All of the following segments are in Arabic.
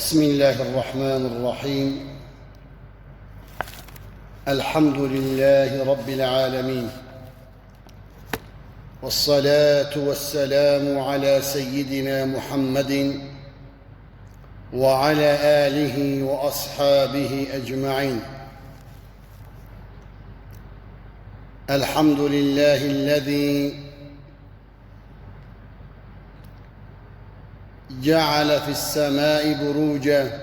بسم الله الرحمن الرحيم. الحمد لله رب العالمين، والصلاة والسلام على سيدنا محمد وعلى آله وأصحابه أجمعين. الحمد لله الذي جعل في السماء بروجا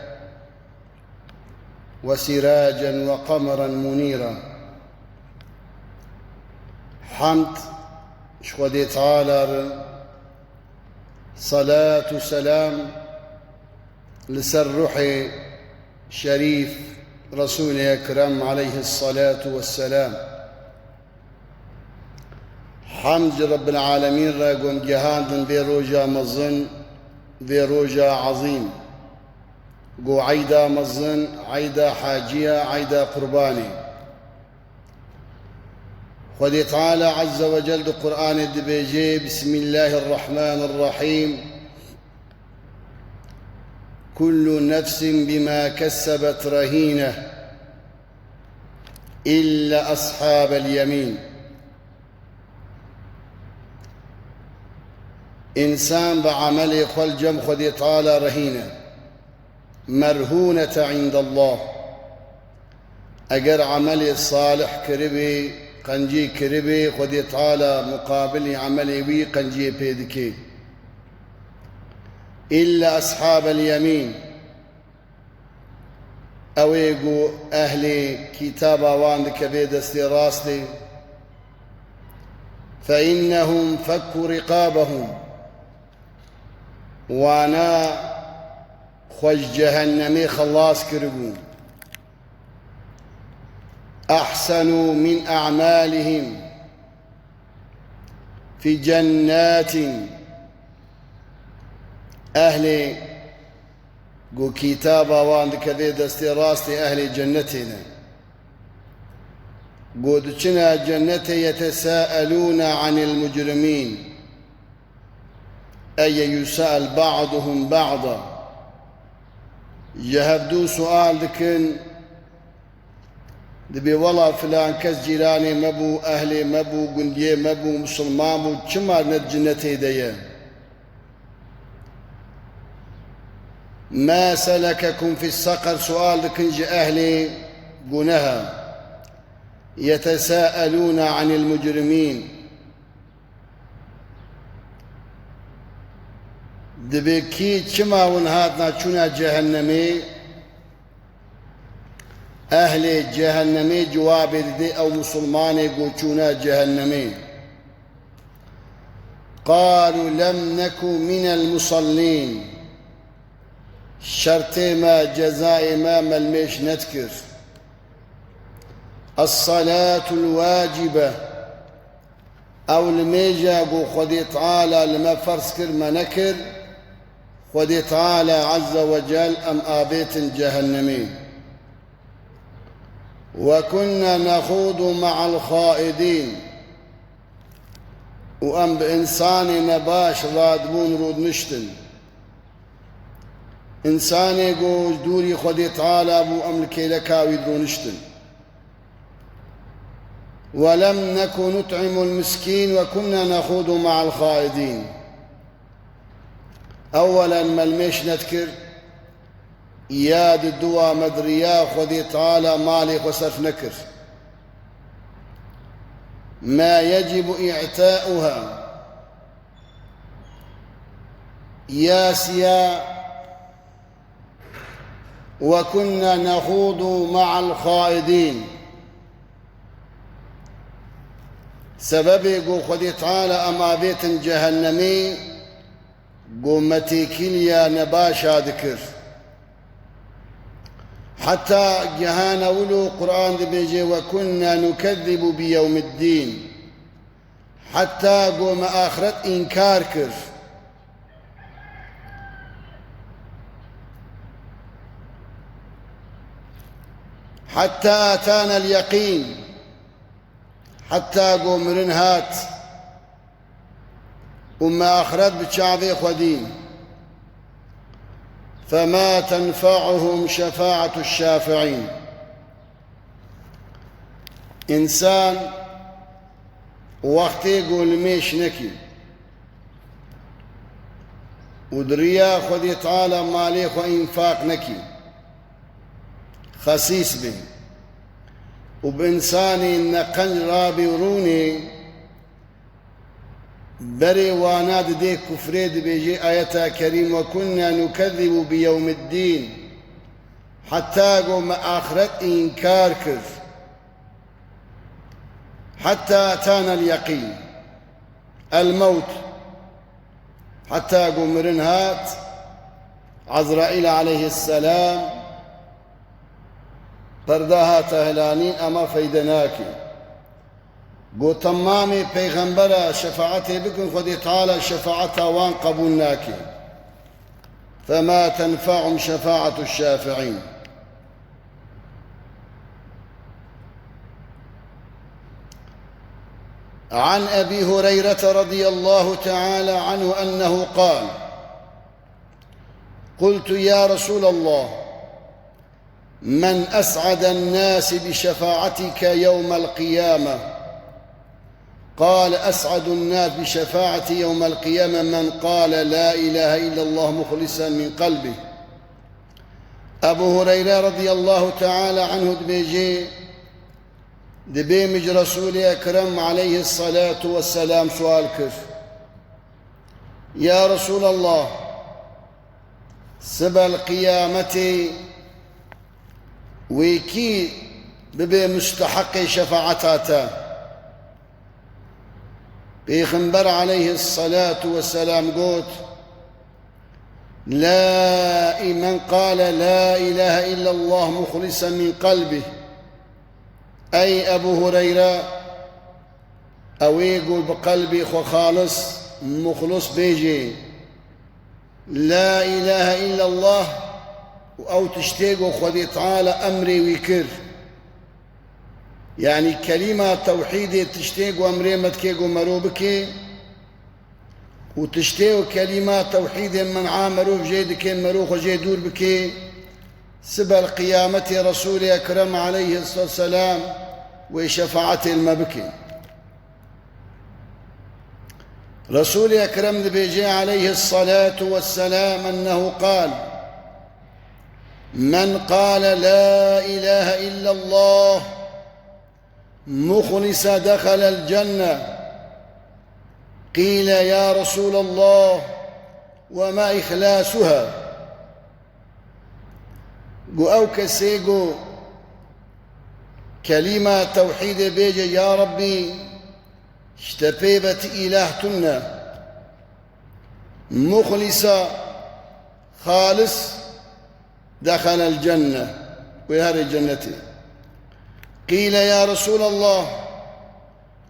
وسراجا وقمرا منيرا. حمد شخودي تعالى، صلاة سلام لسر روحي شريف رسول أكرم عليه الصلاة والسلام. حمد رب العالمين راقم جهاندن بروجا مظن بروجا عظيم، قو عيدا مظن عيدا حاجية عيدا قرباني. خذي تعالى عز وجل قرآن الدبيجي. بسم الله الرحمن الرحيم. كل نفس بما كسبت رهينة إلا أصحاب اليمين. إنسان بعمله خل جم خذي تعالى رهينة مرهونة عند الله. أجر عملي الصالح كربي قنجي كربي خذي تعالى مقابل عملي بي قنجي بيدكي. إلا أصحاب اليمين أويقو أهلي كتابا واندك بيد استراستي فإنهم فكوا رقابهم وانا خوش جهنمي خلاص كربون. أحسنوا من أعمالهم في جنات أهل قو كتابا واندك ذي دستي راستي أهل جنتنا قودتنا جنتي يتساءلون عن المجرمين، أي يسأل بعضهم بعضا. جهبدو سؤال لكن دبي والله فلان كس جيراني مبو أهلي مبو قنديه مبو مسلمان مبو كما نتجنتي ديا. ما سلككم في السقر؟ سؤال لكن جي أهلي قنها. يتساءلون عن المجرمين، دبكي كما ونهاتنا كنا جهنمي. أهل جهنمي جواب دي أو مسلمان يقول كنا جهنمي. قالوا لم نكن من المصلين. شرط ما جزاء ما ملميش نذكر. الصلاة الواجبة أو الميجا قو خدي تعالى لما فرسكر ما نكر خدي تعالى عز وجل أم آبيت جهنمي. وكنا نخوض مع الخائدين. وأم بإنسان نباش رادبون رود نشتن. إنسان يقول دوري خدي تعالى أبو أملكي لكاوي درو نشتن. ولم نكن نطعم المسكين وكنا نخوض مع الخائدين. أولا ملميش نذكر إياد الدواء مدريا خذي تعالى مالي وصرف نكر ما يجب إعتاؤها ياسيا. وكنا نخوض مع الخائدين. سببي قو خذي تعالى أما بيت جهنمي قومتي كليا نباشا ذكر. حتى جهانا ولو قرآن ذي بيجي وكنا نكذب بيوم الدين. حتى قوم آخرت إنكار كر. حتى آتانا اليقين. حتى قوم رنهات وما أخرت بتشعبي خدين. فما تنفعهم شفاعة الشافعين. إنسان وقتی گلمیش نکی و دریا خودی تعالی مالی خو انفاق نکی خسیس بی و بإنسانی نقل رابی ورونی بري واناد دي كفريد بيجي آية كريم وكنا نكذب بيوم الدين حتى قوم آخرت إنكار كر حتى أتانا اليقين الموت حتى قوم رنهات عزرائيل عليه السلام برداها تهلانين أما فيدناكي قو تمامي پیغمبر شفاعته بكن خودي تعالى شفاعتها وان قبولناكي فما تنفعهم شفاعة الشافعين. عن أبي هريرة رضي الله تعالى عنه أنه قال قلت يا رسول الله من أسعد الناس بشفاعتك يوم القيامة؟ قال أسعد الناس بشفاعتي يوم القيامة من قال لا إله إلا الله مخلصا من قلبه. أبو هريرة رضي الله تعالى عنه دبيمج رسول أكرم عليه الصلاة والسلام سؤال كف يا رسول الله سبى القيامة ويكي ببي مستحق شفاعتاتا بيغمبر عليه الصلاة والسلام قوت لا من قال لا إله إلا الله مخلصا من قلبه أي أبو هريرة أو يقول بقلبي خالص مخلص بيجي لا إله إلا الله أو تشتيق خذي تعالى أمري ويكر يعني كلمة توحيد تشتيق وأمري متكيق ومروبك وتشتيق كلمة توحيد من عامروف جيدك مروخ وجي دور بك سبى القيامة رسول أكرم عليه الصلاة والسلام وشفاعته المبكي رسول أكرم بيجي عليه الصلاة والسلام أنه قال من قال لا إله إلا الله مخلص دخل الجنة. قيل يا رسول الله وما إخلاصها؟ أو كسيقو كلمة توحيد بيجي يا ربي اشتبيبت إلهتنا مخلصة خالص دخل الجنة ويهر جنتي. قيل يا رسول الله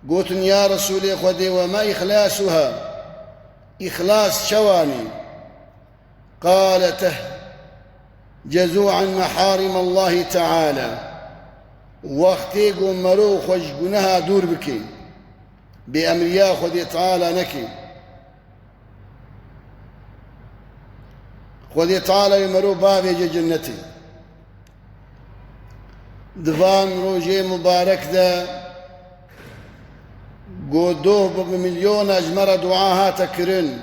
قلت يا رسول خدي وما إخلاصها؟ إخلاص شواني؟ قال جزوعا محارم الله تعالى وقتي قمرو خشقنها دور بكي بأمر ياخذ تعالى نكي خذ تعالى يمرو بابي جنتي دفان روجي مبارك ذا قودوه بمليون أجمر دعاها تكرن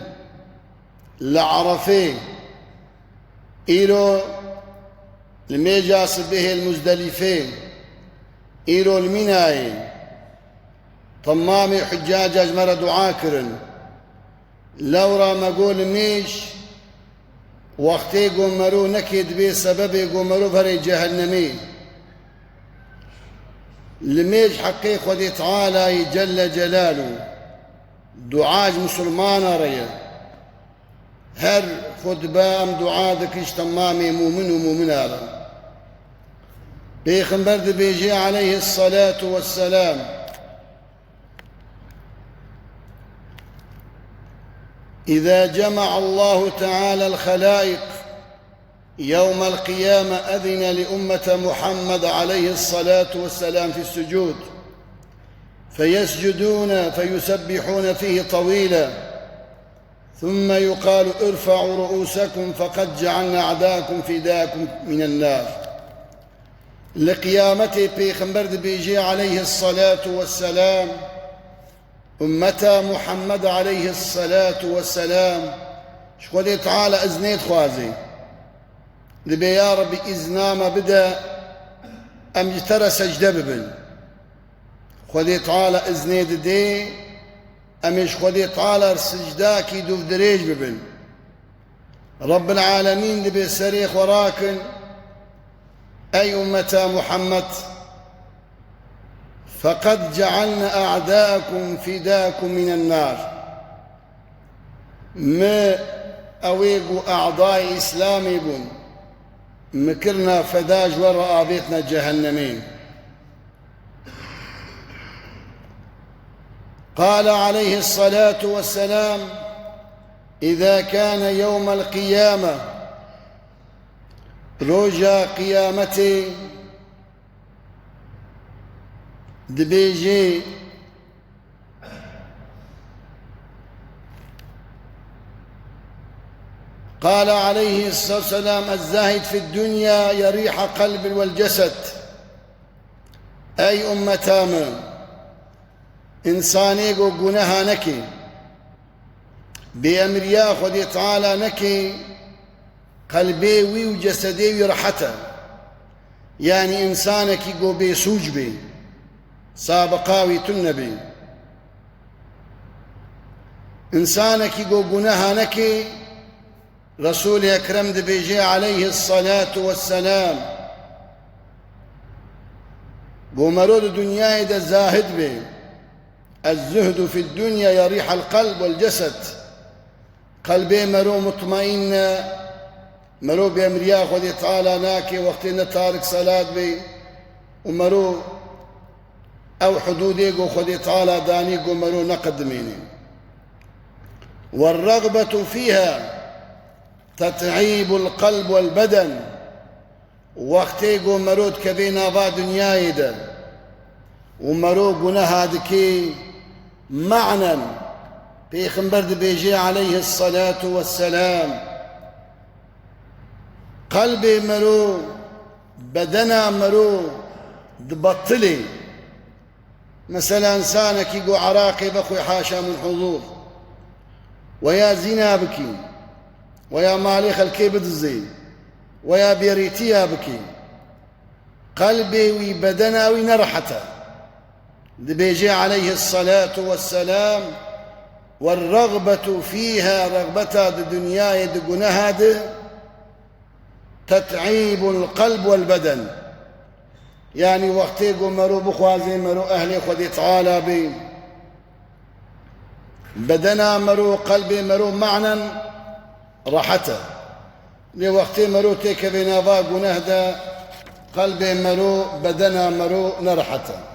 لعرفه إيرو الميجاس به المزدلفين إيرو المناي طمامي حجاج أجمر دعا كرن لورا ما قول ميش وقتي قمرو نكد بي سببي قمرو فري جهنمي لميج حقي خذي تعالى جل جلاله دعاج مسلمان ريا هر خد بام دعادك اجتمامي مؤمن ومؤمن هذا بيخنبرد بيجي عليه الصلاة والسلام إذا جمع الله تعالى الخلائق يوم القيامة أذن لأمة محمد عليه الصلاة والسلام في السجود فيسجدون فيسبحون فيه طويلا ثم يقال ارفعوا رؤوسكم فقد جعلنا أعداءكم فداكم من النار. لقيامته بيغمبر بيجي عليه الصلاة والسلام أمتا محمد عليه الصلاة والسلام شخودي تعالى أزنيت خوازي دبي يا ربي إزنام بدا أم جترى سجدة ببن خودي تعالى إزنيت دي أمش خودي تعالى سجداكي دوف دريج ببن رب العالمين دبي سريخ وراكن أي أمة محمد فقد جعلنا أعداءكم فداكم من النار ما أويقوا أعضاء إسلامي بون مكرنا فداج وراء بيتنا جهنمين. قال عليه الصلاة والسلام إذا كان يوم القيامة رجا قيامتي دبيجي قال عليه الصلاة والسلام الزاهد في الدنيا يريح قلب والجسد أي أمتام إنساني قناها نكي بأمر ياخذ تعالى نكي قلبي وجسدي ورحته يعني إنسانك يقو بيسوج بي سابقاوي تنبي إنسانك يقو قناها نكي رسول أكرم دبيجي عليه الصلاة والسلام قومرود دنيا دا زاهد بي الزهد في الدنيا يريح القلب والجسد قلبي مرو مطمئن مرو بأمر ياخذ تعالى ناكي وقتنا تارك صلاة بي ومرو أو حدودي قو خذ تعالى داني قو مرو نقدميني والرغبة فيها تتعيب القلب والبدن وقتي قو مرود كبينا با دنياي دا ومرو قناها دكي معنى بيخنبر بيجي عليه الصلاة والسلام قلبي مرو بدنا مرو دبطلي مثلا إنسانك يقو عراقي بخوي حاشا من حضور ويا زنا بكي ويا مالي خلكي بدزي ويا بيريتيا بكي قلبي وبدنا ونرحته بيجي عليه الصلاة والسلام والرغبة فيها رغبة الدنيا يدقنها تتعيب القلب والبدن يعني وقتي قو مرو بخوازي مرو أهلي خذي تعالى بي بدنا مرو قلبي مرو معنى راحته لوقتي مرو تيك بنابا قنهدا قلبي مرو بدنا مرو نرحته